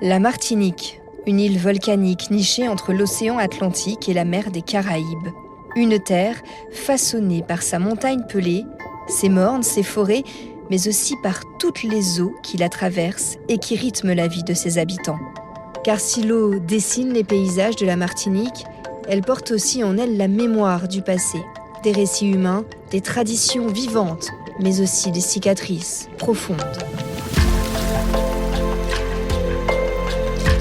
La Martinique, une île volcanique nichée entre l'océan Atlantique et la mer des Caraïbes. Une terre façonnée par sa montagne pelée, ses mornes, ses forêts, mais aussi par toutes les eaux qui la traversent et qui rythment la vie de ses habitants. Car si l'eau dessine les paysages de la Martinique, elle porte aussi en elle la mémoire du passé, des récits humains, des traditions vivantes, mais aussi des cicatrices profondes.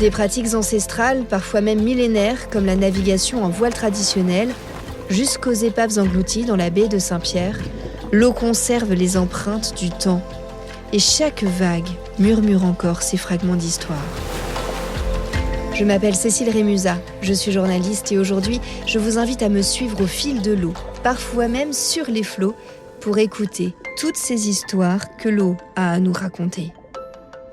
Des pratiques ancestrales, parfois même millénaires, comme la navigation en voile traditionnelle, jusqu'aux épaves englouties dans la baie de Saint-Pierre, l'eau conserve les empreintes du temps. Et chaque vague murmure encore ses fragments d'histoire. Je m'appelle Cécile Rémusat, je suis journaliste et aujourd'hui, je vous invite à me suivre au fil de l'eau, parfois même sur les flots, pour écouter toutes ces histoires que l'eau a à nous raconter.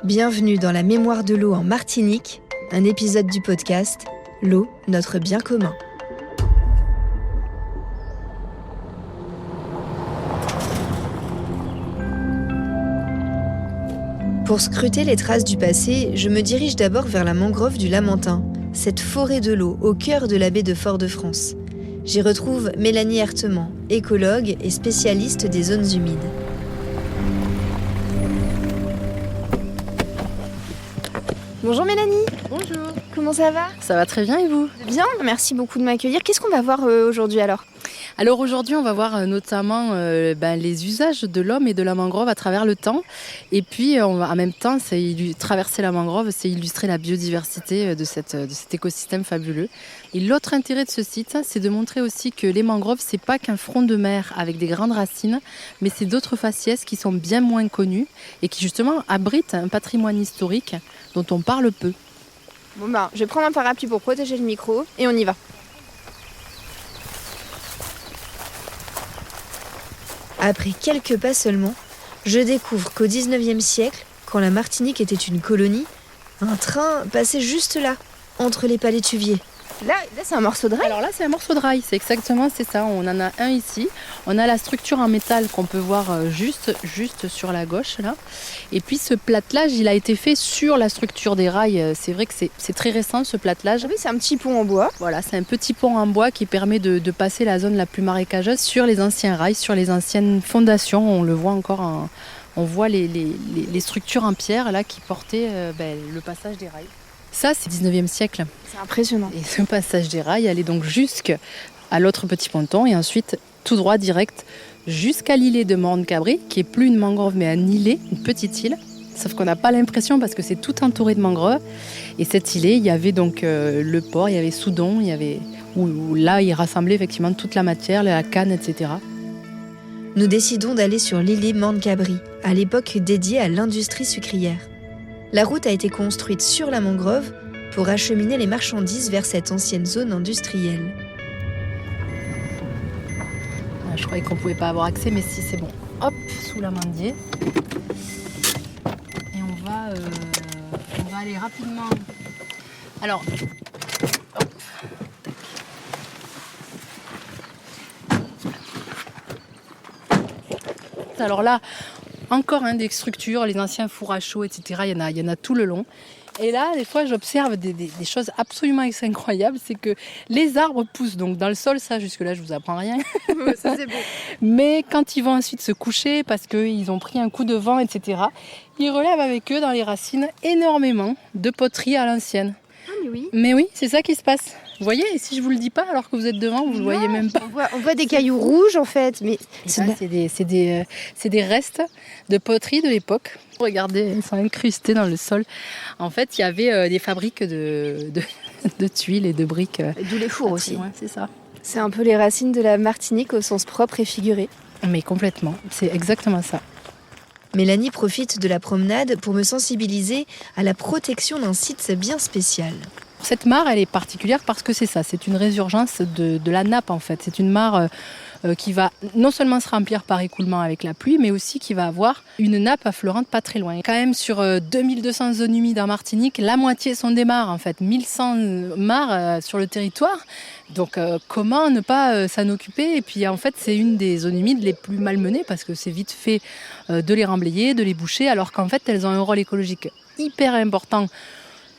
Bienvenue dans la mémoire de l'eau en Martinique, un épisode du podcast « L'eau, notre bien commun ». Pour scruter les traces du passé, je me dirige d'abord vers la mangrove du Lamentin, cette forêt de l'eau au cœur de la baie de Fort-de-France. J'y retrouve Mélanie Herteman, écologue et spécialiste des zones humides. Bonjour Mélanie. Bonjour. Comment ça va ? Ça va très bien et vous ? Bien, merci beaucoup de m'accueillir. Qu'est-ce qu'on va voir aujourd'hui alors ? Alors aujourd'hui, on va voir notamment les usages de l'homme et de la mangrove à travers le temps. Et puis, en même temps, traverser la mangrove, c'est illustrer la biodiversité de cet écosystème fabuleux. Et l'autre intérêt de ce site, c'est de montrer aussi que les mangroves, c'est pas qu'un front de mer avec des grandes racines, mais c'est d'autres faciès qui sont bien moins connus et qui justement abritent un patrimoine historique dont on parle peu. Bon je vais prendre un parapluie pour protéger le micro et on y va. Après quelques pas seulement, je découvre qu'au XIXe siècle, quand la Martinique était une colonie, un train passait juste là, entre les palétuviers. Là c'est un morceau de rail. Alors là, c'est un morceau de rail, c'est ça. On en a un ici. On a la structure en métal qu'on peut voir juste sur la gauche, là. Et puis ce platelage, il a été fait sur la structure des rails. C'est vrai que c'est très récent, ce platelage. Ah oui, c'est un petit pont en bois. Voilà, c'est un petit pont en bois qui permet de passer la zone la plus marécageuse sur les anciens rails, sur les anciennes fondations. On le voit encore, on voit les structures en pierre là qui portaient le passage des rails. Ça, c'est 19e siècle. C'est impressionnant. Et ce passage des rails allait donc jusqu'à l'autre petit ponton et ensuite tout droit direct jusqu'à l'îlet de Morne-Cabri, qui est plus une mangrove mais un îlet, une petite île. Sauf qu'on n'a pas l'impression parce que c'est tout entouré de mangroves. Et cet îlet, il y avait donc le port, il y avait Soudon, où là, il rassemblait effectivement toute la matière, la canne, etc. Nous décidons d'aller sur l'îlet Morne-Cabri, à l'époque dédiée à l'industrie sucrière. La route a été construite sur la mangrove pour acheminer les marchandises vers cette ancienne zone industrielle. Je croyais qu'on ne pouvait pas avoir accès, mais si, c'est bon. Hop, sous la mandier. Et on va aller rapidement. Alors, hop. Alors là, encore des structures, les anciens fours à chaud, etc. Il y en a tout le long. Et là, des fois, j'observe des choses absolument incroyables. C'est que les arbres poussent donc dans le sol. Ça, jusque-là, je vous apprends rien. Ça, c'est beau. Mais quand ils vont ensuite se coucher, parce qu'ils ont pris un coup de vent, etc., ils relèvent avec eux dans les racines énormément de poteries à l'ancienne. Ah, mais oui. Mais oui, c'est ça qui se passe. Vous voyez, et si je vous le dis pas, alors que vous êtes devant, vous le voyez même pas. On voit des cailloux rouges en fait. Mais ça, c'est des restes de poterie de l'époque. Regardez, ils sont incrustés dans le sol. En fait, il y avait des fabriques de tuiles et de briques. D'où les fours aussi. Ouais, c'est ça. C'est un peu les racines de la Martinique au sens propre et figuré. Mais complètement, c'est exactement ça. Mélanie profite de la promenade pour me sensibiliser à la protection d'un site bien spécial. Cette mare, elle est particulière parce que c'est ça, c'est une résurgence de la nappe en fait. C'est une mare qui va non seulement se remplir par écoulement avec la pluie, mais aussi qui va avoir une nappe affleurante pas très loin. Quand même, sur 2200 zones humides en Martinique, la moitié sont des mares en fait, 1100 mares sur le territoire. Donc comment ne pas s'en occuper ? Et puis en fait, c'est une des zones humides les plus malmenées parce que c'est vite fait de les remblayer, de les boucher, alors qu'en fait, elles ont un rôle écologique hyper important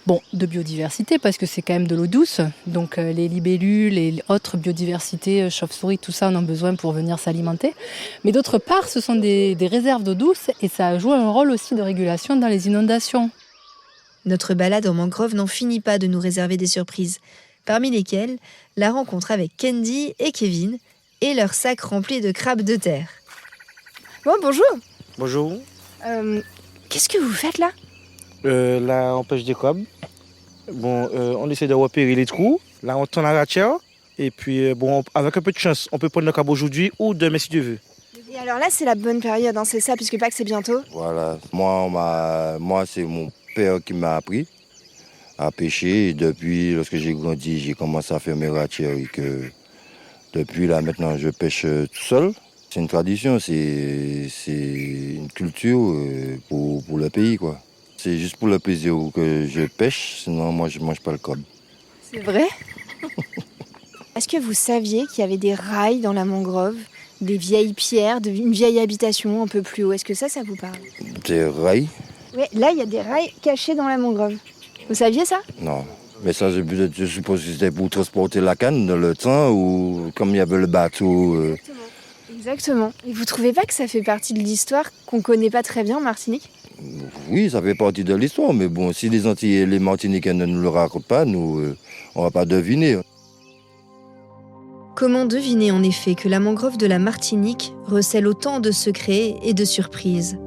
Bon, de biodiversité parce que c'est quand même de l'eau douce, donc les libellules et autres biodiversités, chauves-souris, tout ça, on en a besoin pour venir s'alimenter. Mais d'autre part, ce sont des réserves d'eau douce et ça joue un rôle aussi de régulation dans les inondations. Notre balade en mangrove n'en finit pas de nous réserver des surprises, parmi lesquelles la rencontre avec Candy et Kevin et leur sac rempli de crabes de terre. Bon, bonjour. Bonjour. Qu'est-ce que vous faites là ? Là, on pêche des crabes. Bon, on essaie de repérer les trous. Là, on tend la ratière. Et puis, avec un peu de chance, on peut prendre le crabe aujourd'hui ou demain si Dieu veut. Et alors là, c'est la bonne période, hein, c'est ça, puisque Pâques, c'est bientôt. Voilà, moi c'est mon père qui m'a appris à pêcher. Et depuis, lorsque j'ai grandi, j'ai commencé à faire mes ratières. Et que depuis là, maintenant, je pêche tout seul. C'est une tradition, c'est une culture pour le pays, quoi. C'est juste pour le plaisir que je pêche, sinon moi je mange pas le crabe. C'est vrai ? Est-ce que vous saviez qu'il y avait des rails dans la mangrove, des vieilles pierres, une vieille habitation un peu plus haut ? Est-ce que ça vous parle ? Des rails ? Oui, là il y a des rails cachés dans la mangrove. Vous saviez ça ? Non. Mais ça, je suppose que c'était pour transporter la canne dans le temps ou comme il y avait le bateau. Exactement. Et vous trouvez pas que ça fait partie de l'histoire qu'on connaît pas très bien en Martinique ? Oui, ça fait partie de l'histoire, mais bon, si les Antillais et les Martiniquais ne nous le racontent pas, nous, on va pas deviner. Comment deviner en effet que la mangrove de la Martinique recèle autant de secrets et de surprises ?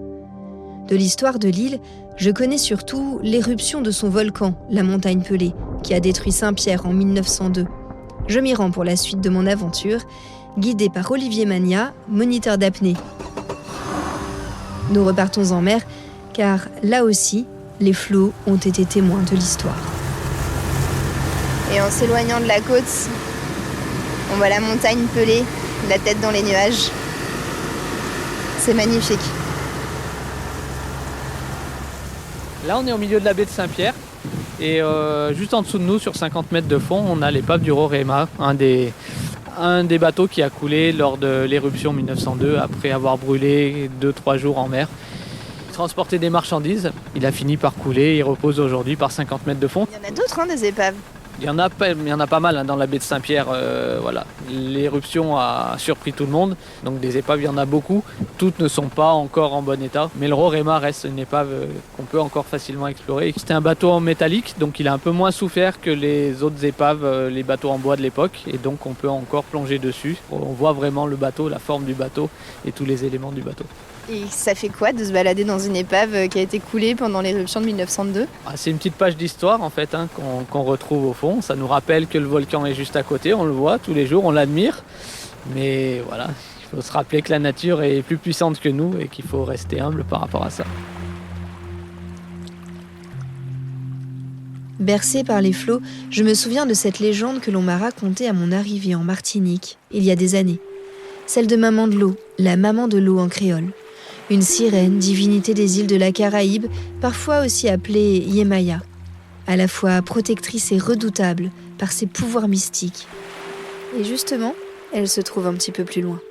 De l'histoire de l'île, je connais surtout l'éruption de son volcan, la montagne Pelée, qui a détruit Saint-Pierre en 1902. Je m'y rends pour la suite de mon aventure, guidée par Olivier Magna, moniteur d'apnée. Nous repartons en mer, car là aussi, les flots ont été témoins de l'histoire. Et en s'éloignant de la côte, on voit la montagne Pelée, la tête dans les nuages. C'est magnifique. Là, on est au milieu de la baie de Saint-Pierre. Et juste en dessous de nous, sur 50 mètres de fond, on a l'épave du Roraima, un des bateaux qui a coulé lors de l'éruption 1902, après avoir brûlé 2-3 jours en mer. Il transportait des marchandises, il a fini par couler, il repose aujourd'hui par 50 mètres de fond. Il y en a d'autres, des épaves. Il y en a pas mal dans la baie de Saint-Pierre. Voilà. L'éruption a surpris tout le monde, donc des épaves, il y en a beaucoup. Toutes ne sont pas encore en bon état, mais le Roraima reste une épave qu'on peut encore facilement explorer. C'était un bateau en métallique, donc il a un peu moins souffert que les autres épaves, les bateaux en bois de l'époque, et donc on peut encore plonger dessus. On voit vraiment le bateau, la forme du bateau et tous les éléments du bateau. Et ça fait quoi de se balader dans une épave qui a été coulée pendant l'éruption de 1902 ? C'est une petite page d'histoire en fait qu'on retrouve au fond. Ça nous rappelle que le volcan est juste à côté, on le voit tous les jours, on l'admire. Mais voilà, il faut se rappeler que la nature est plus puissante que nous et qu'il faut rester humble par rapport à ça. Bercé par les flots, je me souviens de cette légende que l'on m'a racontée à mon arrivée en Martinique, il y a des années. Celle de Maman de l'eau, la maman de l'eau en créole. Une sirène, divinité des îles de la Caraïbe, parfois aussi appelée Yemaya, à la fois protectrice et redoutable par ses pouvoirs mystiques. Et justement, elle se trouve un petit peu plus loin.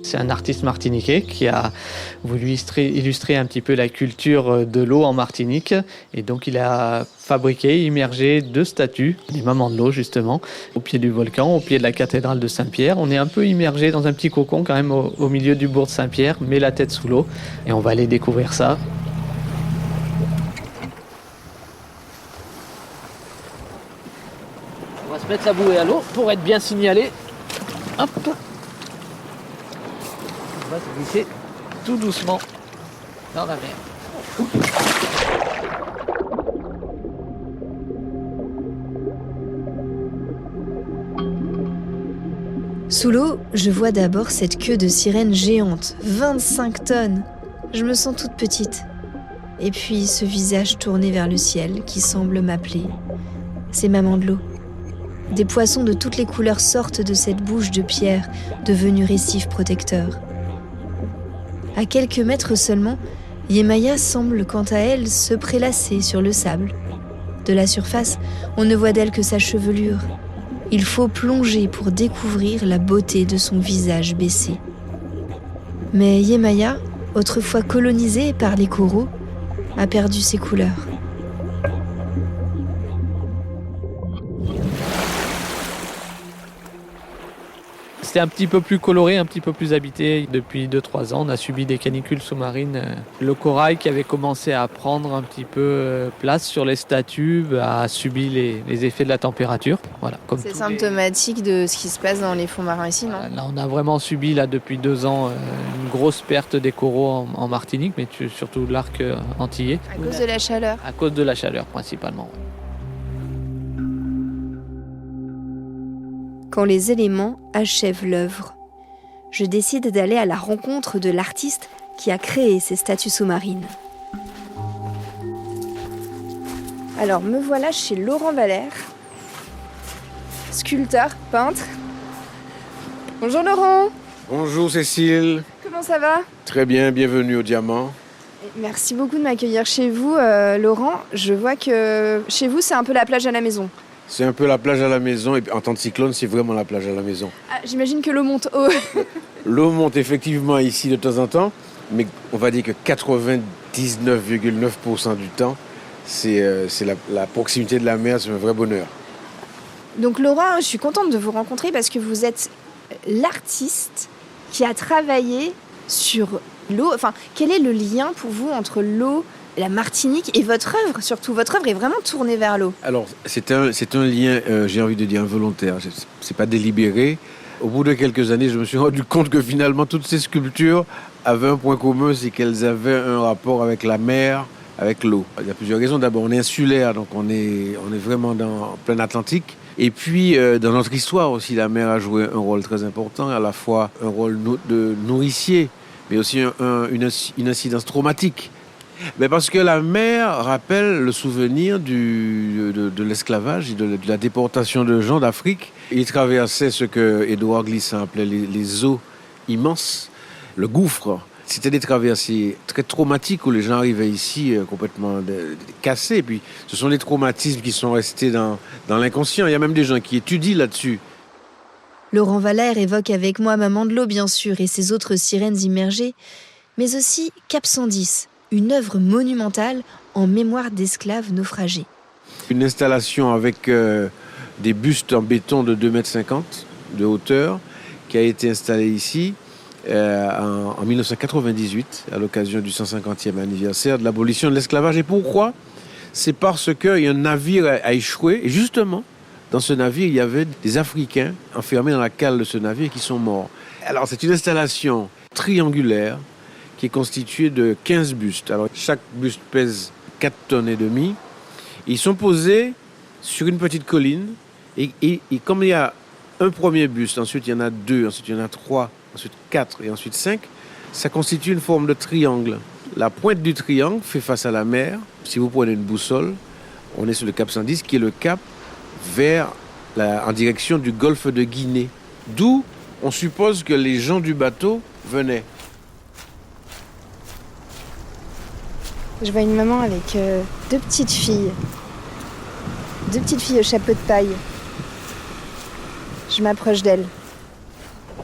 C'est un artiste martiniquais qui a voulu illustrer un petit peu la culture de l'eau en Martinique. Et donc il a fabriqué, immergé 2 statues, des mamans de l'eau justement, au pied du volcan, au pied de la cathédrale de Saint-Pierre. On est un peu immergé dans un petit cocon quand même au milieu du bourg de Saint-Pierre, mais la tête sous l'eau. Et on va aller découvrir ça. On va se mettre la bouée à l'eau pour être bien signalé. Hop. On va se glisser tout doucement dans la mer. Sous l'eau, je vois d'abord cette queue de sirène géante, 25 tonnes. Je me sens toute petite. Et puis ce visage tourné vers le ciel qui semble m'appeler. C'est Maman de l'eau. Des poissons de toutes les couleurs sortent de cette bouche de pierre devenue récif protecteur. À quelques mètres seulement, Yemaya semble quant à elle se prélasser sur le sable. De la surface, on ne voit d'elle que sa chevelure. Il faut plonger pour découvrir la beauté de son visage baissé. Mais Yemaya, autrefois colonisée par les coraux, a perdu ses couleurs. C'était un petit peu plus coloré, un petit peu plus habité. Depuis 2-3 ans, on a subi des canicules sous-marines. Le corail qui avait commencé à prendre un petit peu place sur les statues a subi les effets de la température. Voilà, comme C'est tous symptomatique de ce qui se passe dans les fonds marins ici, non? Là, on a vraiment subi là, depuis 2 ans une grosse perte des coraux en Martinique, mais surtout l'arc antillais. À cause de la chaleur. À cause de la chaleur principalement. Quand les éléments achèvent l'œuvre, je décide d'aller à la rencontre de l'artiste qui a créé ces statues sous-marines. Alors me voilà chez Laurent Valère, sculpteur, peintre. Bonjour Laurent, Bonjour Cécile, comment ça va? très bien, bienvenue au Diamant. Merci beaucoup de m'accueillir chez vous, Laurent. Je vois que chez vous, c'est un peu la plage à la maison. C'est un peu la plage à la maison et en temps de cyclone, c'est vraiment la plage à la maison. Ah, j'imagine que l'eau monte haut. L'eau monte effectivement ici de temps en temps, mais on va dire que 99,9% du temps, c'est la proximité de la mer, c'est un vrai bonheur. Donc Laurent, je suis contente de vous rencontrer parce que vous êtes l'artiste qui a travaillé sur l'eau. Enfin, quel est le lien pour vous entre l'eau, la Martinique et votre œuvre? Surtout, votre œuvre est vraiment tournée vers l'eau. Alors, c'est un lien, j'ai envie de dire, involontaire. C'est pas délibéré. Au bout de quelques années, je me suis rendu compte que finalement, toutes ces sculptures avaient un point commun, c'est qu'elles avaient un rapport avec la mer, avec l'eau. Il y a plusieurs raisons. D'abord, on est insulaire, donc on est vraiment en plein Atlantique. Et puis, dans notre histoire aussi, la mer a joué un rôle très important, à la fois un rôle de nourricier, mais aussi une incidence traumatique. Mais parce que la mer rappelle le souvenir de l'esclavage et de la déportation de gens d'Afrique. Ils traversaient ce que Édouard Glissant appelait les eaux immenses, le gouffre. C'était des traversées très traumatiques où les gens arrivaient ici complètement cassés. Et puis, ce sont des traumatismes qui sont restés dans l'inconscient. Il y a même des gens qui étudient là-dessus. Laurent Valère évoque avec moi Maman de l'eau, bien sûr, et ses autres sirènes immergées, mais aussi Cap 110, une œuvre monumentale en mémoire d'esclaves naufragés. Une installation avec des bustes en béton de 2,50 m de hauteur qui a été installée ici en 1998 à l'occasion du 150e anniversaire de l'abolition de l'esclavage. Et pourquoi? C'est parce qu'un navire a échoué et justement, dans ce navire, il y avait des Africains enfermés dans la cale de ce navire qui sont morts. Alors, c'est une installation triangulaire qui est constituée de 15 bustes. Alors, chaque buste pèse 4,5 tonnes. Ils sont posés sur une petite colline. Et comme il y a un premier buste, ensuite il y en a 2, ensuite il y en a 3, ensuite 4 et ensuite 5, ça constitue une forme de triangle. La pointe du triangle fait face à la mer. Si vous prenez une boussole, on est sur le Cap 110, qui est le cap en direction du golfe de Guinée. D'où on suppose que les gens du bateau venaient. Je vois une maman avec 2 petites filles. 2 petites filles au chapeau de paille. Je m'approche d'elles.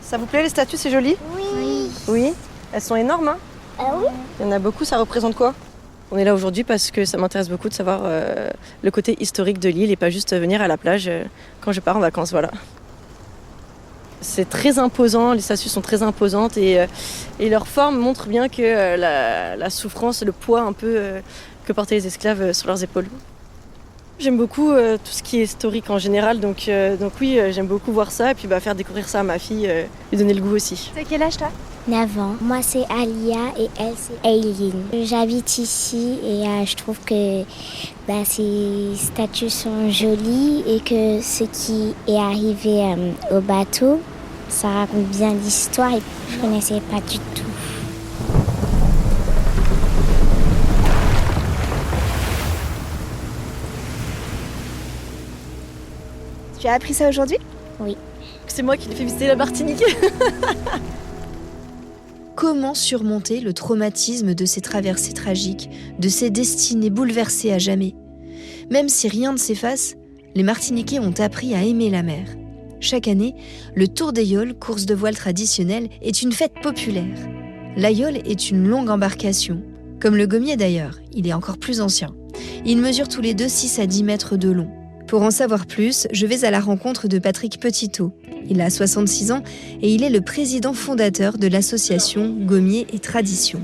Ça vous plaît les statues, c'est joli? Oui. Oui. Elles sont énormes, hein? Ah oui? Il y en a beaucoup, ça représente quoi? On est là aujourd'hui parce que ça m'intéresse beaucoup de savoir le côté historique de l'île et pas juste venir à la plage quand je pars en vacances, voilà. C'est très imposant, les statues sont très imposantes et leur forme montre bien que la souffrance, le poids un peu que portaient les esclaves sur leurs épaules. J'aime beaucoup tout ce qui est historique en général, donc oui, j'aime beaucoup voir ça et puis faire découvrir ça à ma fille, lui donner le goût aussi. T'as quel âge toi? 9 ans. Moi, c'est Alia et elle, c'est Aileen. J'habite ici et je trouve que ces statues sont jolies et que ce qui est arrivé au bateau, ça raconte bien l'histoire et je ne connaissais pas du tout. Tu as appris ça aujourd'hui? Oui. C'est moi qui l'ai fait visiter la Martinique. Comment surmonter le traumatisme de ces traversées tragiques, de ces destinées bouleversées à jamais? Même si rien ne s'efface, les Martiniquais ont appris à aimer la mer. Chaque année, le Tour des Yoles, course de voile traditionnelle, est une fête populaire. La Yole est une longue embarcation, comme le Gommier d'ailleurs, il est encore plus ancien. Ils mesurent tous les deux 6 à 10 mètres de long. Pour en savoir plus, je vais à la rencontre de Patrick Petitot. Il a 66 ans et il est le président fondateur de l'association Gommiers et Tradition.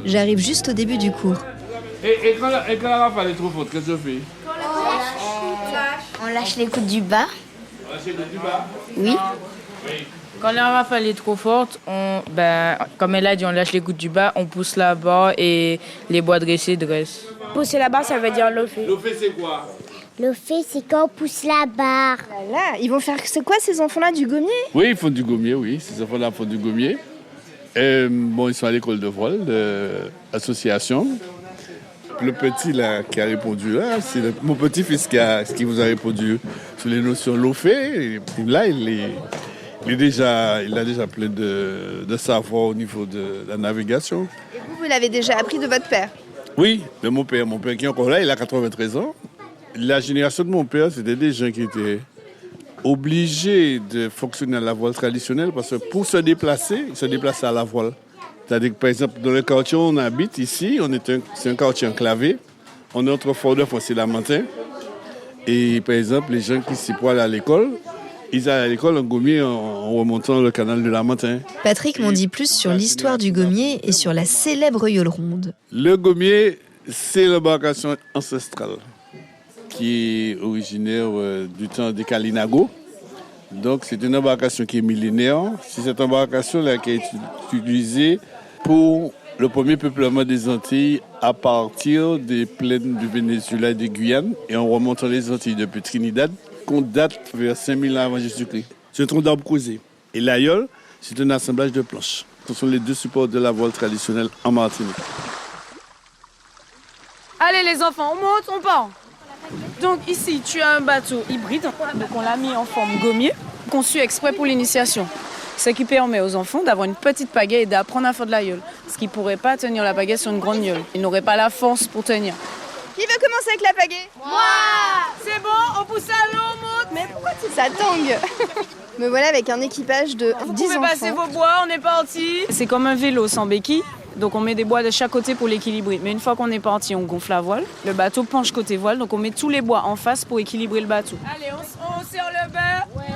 J'arrive juste au début du cours. Et quand la rafale est trop forte, qu'est-ce que tu fais? On lâche les coups du bas. On lâche les coups du bas? Oui. Quand la rafale est trop forte, comme elle a dit, on lâche les coups du bas, on pousse là-bas et les bois dressés dressent. Pousser là-bas, ça veut dire lofer. Lofer, c'est quoi? Lofer, c'est quand on pousse la barre. Là, ils vont faire c'est quoi ces enfants-là du gommier? Oui, ils font du gommier, oui. Ces enfants-là font du gommier. Ils sont à l'école de vol, de l'association. Le petit là, qui a répondu là, c'est mon petit-fils qui vous a répondu sur les notions lofer. Et là, il a déjà plein de savoir au niveau de la navigation. Et vous l'avez déjà appris de votre père? Oui, de mon père. Mon père qui est encore là, il a 93 ans. La génération de mon père, c'était des gens qui étaient obligés de fonctionner à la voile traditionnelle parce que pour se déplacer, ils se déplaçaient à la voile. C'est-à-dire que, par exemple, dans le quartier où on habite ici, c'est un quartier enclavé. On est entre Fort-de-France et Lamentin. Et par exemple, les gens qui s'y pour aller à l'école, ils allaient à l'école en gommier en remontant le canal de Lamentin. Patrick m'en dit plus sur l'histoire du gommier et sur la célèbre yole ronde. Le gommier, c'est l'embarcation ancestrale qui est originaire du temps des Kalinago. Donc c'est une embarcation qui est millénaire. C'est cette embarcation-là qui a été utilisée pour le premier peuplement des Antilles à partir des plaines du Venezuela et des Guyanes et en remontant les Antilles depuis Trinidad, qu'on date vers 5000 ans avant Jésus-Christ. C'est un tronc d'arbre creusé. Et l'aïeul, c'est un assemblage de planches. Ce sont les deux supports de la voile traditionnelle en Martinique. Allez les enfants, on monte, on part. Donc ici, tu as un bateau hybride. Donc on l'a mis en forme gommier, conçu exprès pour l'initiation. Ce qui permet aux enfants d'avoir une petite pagaie et d'apprendre à faire de la yole. Ce qui ne pourrait pas tenir la pagaie sur une grande yole. Ils n'auraient pas la force pour tenir. Qui veut commencer avec la pagaie? Moi! C'est bon, on pousse à l'eau, on monte. Mais pourquoi ça tangue? Me voilà avec un équipage de 10 enfants. Vous pouvez passer vos bois, on est parti. C'est comme un vélo sans béquille. Donc on met des bois de chaque côté pour l'équilibrer. Mais une fois qu'on est parti, on gonfle la voile. Le bateau penche côté voile, donc on met tous les bois en face pour équilibrer le bateau. Allez, on serre le bain. Ouais.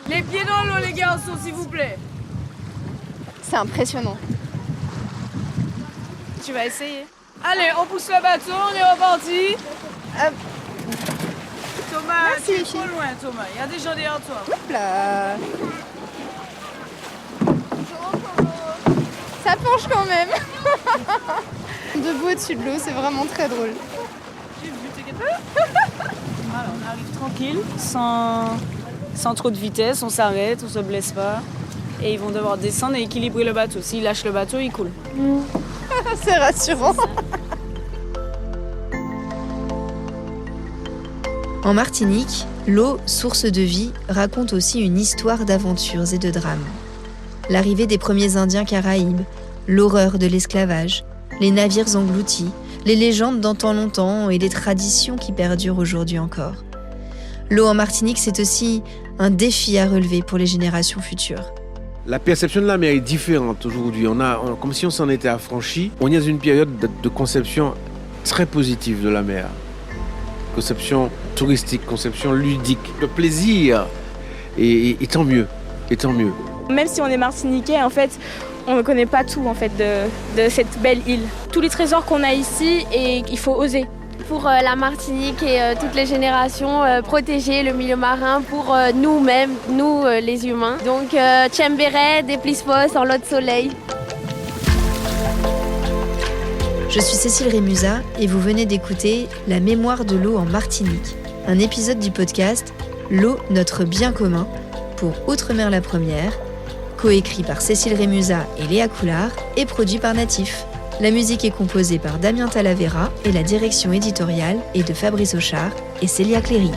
Les pieds dans l'eau, les garçons, s'il vous plaît. C'est impressionnant. Tu vas essayer. Allez, on pousse le bateau, on est reparti. Hop. Thomas, merci, tu es trop loin, Thomas. Il y a des gens derrière toi. Hop là. Ça penche quand même. Debout au-dessus de l'eau, c'est vraiment très drôle. Alors, on arrive tranquille, sans trop de vitesse, on s'arrête, on se blesse pas. Et ils vont devoir descendre et équilibrer le bateau. S'ils lâchent le bateau, il coule. C'est rassurant. En Martinique, l'eau, source de vie, raconte aussi une histoire d'aventures et de drames. L'arrivée des premiers Indiens caraïbes, l'horreur de l'esclavage, les navires engloutis, les légendes d'antan longtemps et les traditions qui perdurent aujourd'hui encore. L'eau en Martinique, c'est aussi un défi à relever pour les générations futures. La perception de la mer est différente aujourd'hui. Comme si on s'en était affranchi. On est dans une période de conception très positive de la mer. Conception touristique, conception ludique. Le plaisir, et tant mieux, et tant mieux. Même si on est martiniquais, en fait, on ne connaît pas tout en fait, de cette belle île. Tous les trésors qu'on a ici, et il faut oser. Pour la Martinique et toutes les générations, protéger le milieu marin pour nous-mêmes, nous les humains. Donc Tchembere, des Plispos, en l'eau de soleil. Je suis Cécile Rémusat et vous venez d'écouter La mémoire de l'eau en Martinique, un épisode du podcast L'eau, notre bien commun, pour Outre-mer la première, coécrit par Cécile Rémusat et Léa Coulard et produit par Natif. La musique est composée par Damien Talavera et la direction éditoriale est de Fabrice Auchard et Célia Cléry.